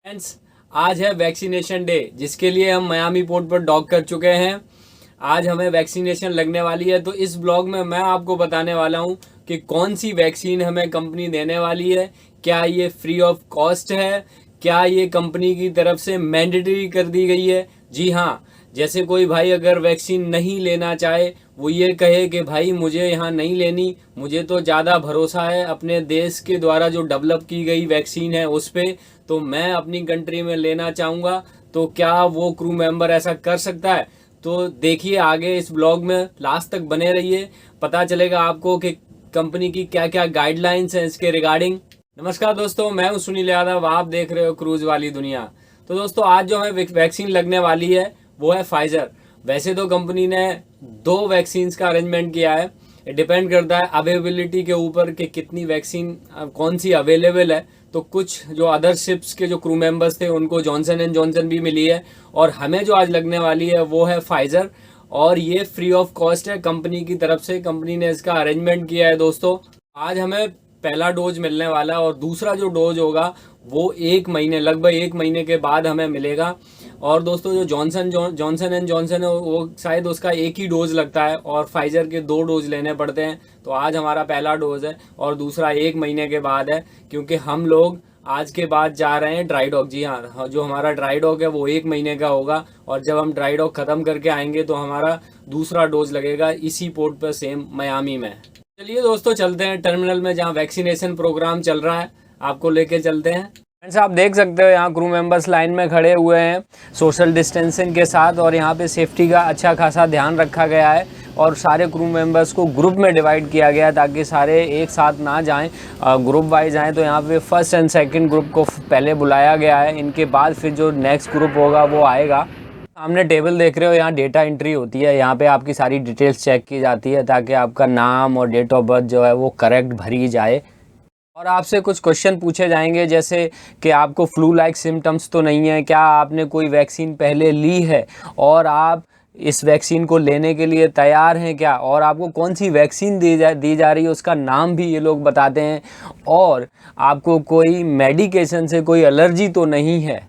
Friends, आज है vaccination day जिसके लिए हम मियामी पोर्ट पर डॉक कर चुके हैं। आज हमें वैक्सीनेशन लगने वाली है, तो इस ब्लॉग में मैं आपको बताने वाला हूं कि कौन सी वैक्सीन हमें कंपनी देने वाली है। क्या ये फ्री ऑफ कॉस्ट है? क्या ये कंपनी की तरफ से मैंडेटरी कर दी गई है? जी हाँ, जैसे कोई भाई अगर वैक्सीन नहीं लेना चाहे, वो ये कहे कि भाई मुझे यहाँ नहीं लेनी, मुझे तो ज़्यादा भरोसा है अपने देश के द्वारा जो डेवलप की गई वैक्सीन है उस पर, तो मैं अपनी कंट्री में लेना चाहूँगा, तो क्या वो क्रू मेंबर ऐसा कर सकता है? तो देखिए आगे इस ब्लॉग में, लास्ट तक बने रहिए, पता चलेगा आपको कि कंपनी की क्या क्या गाइडलाइंस हैं इसके रिगार्डिंग। नमस्कार दोस्तों, मैं हूं सुनील यादव, आप देख रहे हो क्रूज वाली दुनिया। तो दोस्तों, आज जो हमें वैक्सीन लगने वाली है वो है फाइजर। वैसे तो कंपनी ने 2 वैक्सीन का अरेंजमेंट किया है। डिपेंड करता है अवेलेबिलिटी के ऊपर कि कितनी वैक्सीन कौन सी अवेलेबल है। तो कुछ जो अदर शिप्स के जो क्रू मेंबर्स थे उनको जॉनसन एंड जॉनसन भी मिली है, और हमें जो आज लगने वाली है वो है फाइजर। और ये फ्री ऑफ कॉस्ट है कंपनी की तरफ से, कंपनी ने इसका अरेंजमेंट किया है। दोस्तों, आज हमें पहला डोज मिलने वाला है और दूसरा जो डोज होगा वो 1 महीने, लगभग 1 महीने के बाद हमें मिलेगा। और दोस्तों, जो जॉनसन एंड जॉनसन है वो शायद उसका एक ही डोज लगता है और फाइजर के 2 डोज लेने पड़ते हैं। तो आज हमारा पहला डोज है और दूसरा 1 महीने के बाद है, क्योंकि हम लोग आज के बाद जा रहे हैं ड्राई डॉक। जी हाँ, जो हमारा ड्राई डॉक है वो 1 महीने का होगा, और जब हम ड्राई डॉक खत्म करके आएंगे तो हमारा दूसरा डोज लगेगा इसी पोर्ट पर, सेम मियामी में। चलिए दोस्तों, चलते हैं टर्मिनल में जहाँ वैक्सीनेशन प्रोग्राम चल रहा है, आपको लेके चलते हैं। फ्रेंड्स, आप देख सकते हो यहाँ क्रू मेंबर्स लाइन में खड़े हुए हैं सोशल डिस्टेंसिंग के साथ, और यहाँ पे सेफ्टी का अच्छा खासा ध्यान रखा गया है। और सारे क्रू मेंबर्स को ग्रुप में डिवाइड किया गया है ताकि सारे एक साथ ना जाएं, ग्रुप वाइज आएँ। तो यहाँ पे फर्स्ट एंड सेकंड ग्रुप को पहले बुलाया गया है, इनके बाद फिर जो नेक्स्ट ग्रुप होगा वो आएगा। सामने टेबल देख रहे हो, यहाँ डेटा एंट्री होती है। यहाँ पे आपकी सारी डिटेल्स चेक की जाती है ताकि आपका नाम और डेट ऑफ बर्थ जो है वो करेक्ट भरी जाए। और आपसे कुछ क्वेश्चन पूछे जाएंगे, जैसे कि आपको फ्लू लाइक सिम्टम्स तो नहीं है, क्या आपने कोई वैक्सीन पहले ली है, और आप इस वैक्सीन को लेने के लिए तैयार हैं क्या, और आपको कौन सी वैक्सीन दी जा रही है उसका नाम भी ये लोग बताते हैं, और आपको कोई मेडिकेशन से कोई एलर्जी तो नहीं है।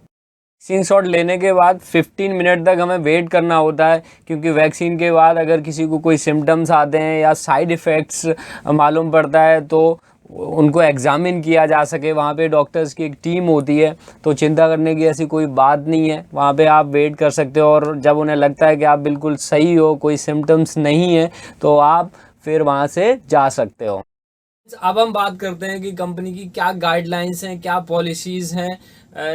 वैक्सीन शॉट लेने के बाद 15 मिनट तक हमें वेट करना होता है, क्योंकि वैक्सीन के बाद अगर किसी को कोई सिम्टम्स आते हैं या साइड इफ़ेक्ट्स मालूम पड़ता है तो उनको एग्ज़ामिन किया जा सके। वहाँ पे डॉक्टर्स की एक टीम होती है, तो चिंता करने की ऐसी कोई बात नहीं है। वहाँ पे आप वेट कर सकते हो, और जब उन्हें लगता है कि आप बिल्कुल सही हो, कोई सिम्टम्स नहीं है, तो आप फिर वहाँ से जा सकते हो। अब हम बात करते हैं कि कंपनी की क्या गाइडलाइंस हैं, क्या पॉलिसीज़ हैं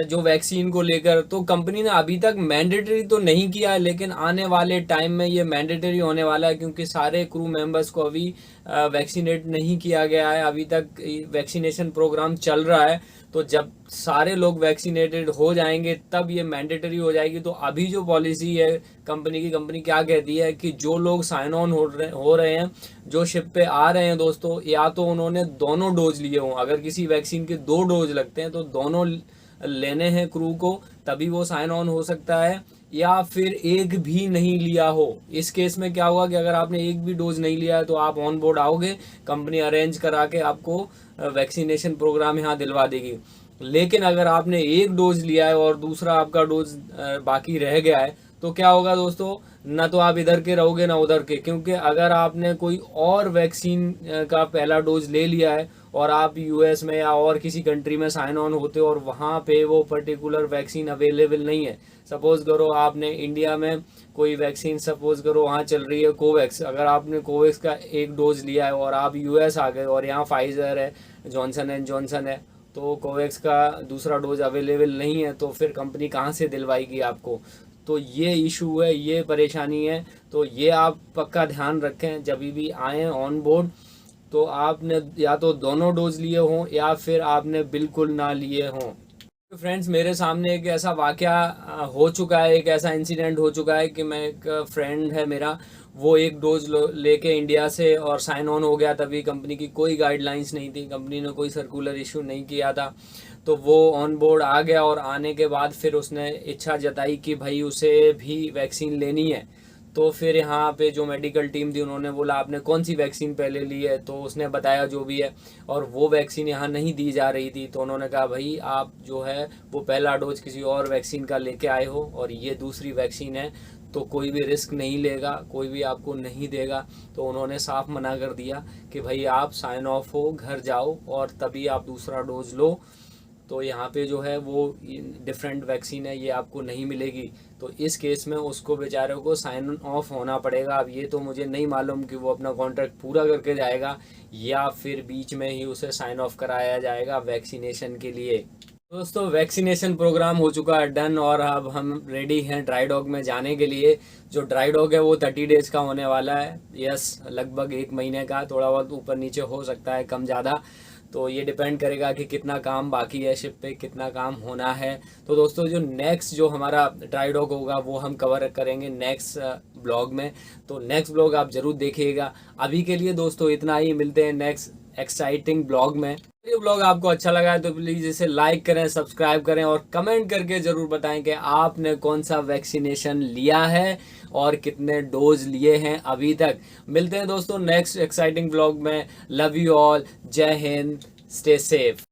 जो वैक्सीन को लेकर। तो कंपनी ने अभी तक मैंडेटरी तो नहीं किया है, लेकिन आने वाले टाइम में ये मैंडेटरी होने वाला है, क्योंकि सारे क्रू मेंबर्स को अभी वैक्सीनेट नहीं किया गया है। अभी तक वैक्सीनेशन प्रोग्राम चल रहा है, तो जब सारे लोग वैक्सीनेटेड हो जाएंगे तब ये मैंडेटरी हो जाएगी। तो अभी जो पॉलिसी है कंपनी क्या कहती है कि जो लोग साइन ऑन हो रहे हैं, जो शिप पे आ रहे हैं दोस्तों, या तो उन्होंने दोनों डोज लिए हों। अगर किसी वैक्सीन के 2 डोज लगते हैं तो दोनों लेने हैं क्रू को, तभी वो साइन ऑन हो सकता है, या फिर एक भी नहीं लिया हो। इस केस में क्या होगा कि अगर आपने एक भी डोज नहीं लिया है तो आप ऑन बोर्ड आओगे, कंपनी अरेंज करा के आपको वैक्सीनेशन प्रोग्राम यहाँ दिलवा देगी। लेकिन अगर आपने एक डोज लिया है और दूसरा आपका डोज बाकी रह गया है, तो क्या होगा दोस्तों, ना तो आप इधर के रहोगे ना उधर के, क्योंकि अगर आपने कोई और वैक्सीन का पहला डोज ले लिया है और आप यूएस में या और किसी कंट्री में साइन ऑन होते हो और वहाँ पे वो पर्टिकुलर वैक्सीन अवेलेबल नहीं है, सपोज करो आपने इंडिया में कोई वैक्सीन, सपोज करो वहाँ चल रही है कोवैक्स, अगर आपने कोवैक्स का एक डोज लिया है और आप यूएस आ गए और यहाँ फाइजर है, जॉनसन एंड जॉनसन है, तो कोवैक्स का दूसरा डोज अवेलेबल नहीं है, तो फिर कंपनी कहाँ से दिलवाएगी आपको। तो ये इशू है, ये परेशानी है। तो ये आप पक्का ध्यान रखें, जब भी आएँ ऑन बोर्ड तो आपने या तो दोनों डोज लिए हों या फिर आपने बिल्कुल ना लिए हों। तो फ्रेंड्स, मेरे सामने एक ऐसा वाकया हो चुका है, एक ऐसा इंसिडेंट हो चुका है कि मैं, एक फ्रेंड है मेरा, वो एक डोज लेके इंडिया से और साइन ऑन हो गया। तभी कंपनी की कोई गाइडलाइंस नहीं थी, कंपनी ने कोई सर्कुलर इशू नहीं किया था, तो वो ऑन बोर्ड आ गया। और आने के बाद फिर उसने इच्छा जताई कि भाई उसे भी वैक्सीन लेनी है। तो फिर यहाँ पे जो मेडिकल टीम थी उन्होंने बोला आपने कौन सी वैक्सीन पहले ली है, तो उसने बताया जो भी है, और वो वैक्सीन यहाँ नहीं दी जा रही थी। तो उन्होंने कहा भाई आप जो है वो पहला डोज किसी और वैक्सीन का लेके आए हो और ये दूसरी वैक्सीन है, तो कोई भी रिस्क नहीं लेगा, कोई भी आपको नहीं देगा। तो उन्होंने साफ मना कर दिया कि भाई आप साइन ऑफ हो, घर जाओ और तभी आप दूसरा डोज लो। तो यहाँ पे जो है वो डिफरेंट वैक्सीन है, ये आपको नहीं मिलेगी। तो इस केस में उसको बेचारे को साइन ऑफ होना पड़ेगा। अब ये तो मुझे नहीं मालूम कि वो अपना कॉन्ट्रैक्ट पूरा करके जाएगा या फिर बीच में ही उसे साइन ऑफ कराया जाएगा वैक्सीनेशन के लिए। दोस्तों वैक्सीनेशन प्रोग्राम हो चुका है डन, और अब हम रेडी हैं ड्राई डॉग में जाने के लिए। जो ड्राई डॉग है वो 30 डेज का होने वाला है, यस, लगभग 1 महीने का, थोड़ा बहुत ऊपर नीचे हो सकता है, कम ज़्यादा। तो ये डिपेंड करेगा कि कितना काम बाकी है, शिप पे कितना काम होना है। तो दोस्तों जो नेक्स्ट जो हमारा ड्राई डॉग होगा वो हम कवर करेंगे नेक्स्ट ब्लॉग में, तो नेक्स्ट ब्लॉग आप ज़रूर देखिएगा। अभी के लिए दोस्तों इतना ही, मिलते हैं नेक्स्ट एक्साइटिंग ब्लॉग में। ये ब्लॉग आपको अच्छा लगा है तो प्लीज़ इसे लाइक करें, सब्सक्राइब करें और कमेंट करके ज़रूर बताएं कि आपने कौन सा वैक्सीनेशन लिया है और कितने डोज लिए हैं अभी तक। मिलते हैं दोस्तों नेक्स्ट एक्साइटिंग ब्लॉग में। लव यू ऑल, जय हिंद, स्टे सेफ।